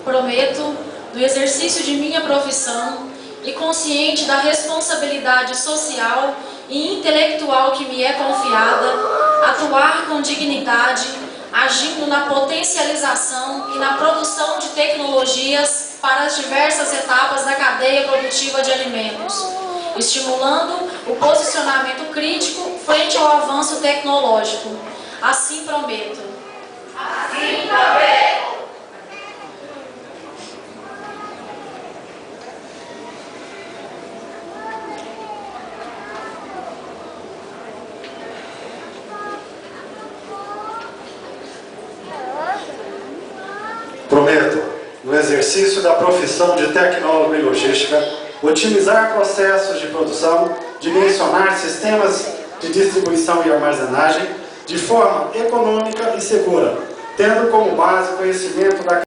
Prometo, no exercício de minha profissão e consciente da responsabilidade social e intelectual que me é confiada, atuar com dignidade, agindo na potencialização e na produção de tecnologias para as diversas etapas da cadeia produtiva de alimentos, estimulando o posicionamento crítico frente ao avanço tecnológico. Assim prometo. Assim prometo. Prometo, no exercício da profissão de tecnólogo em logística, otimizar processos de produção, dimensionar sistemas de distribuição e armazenagem de forma econômica e segura, tendo como base conhecimento da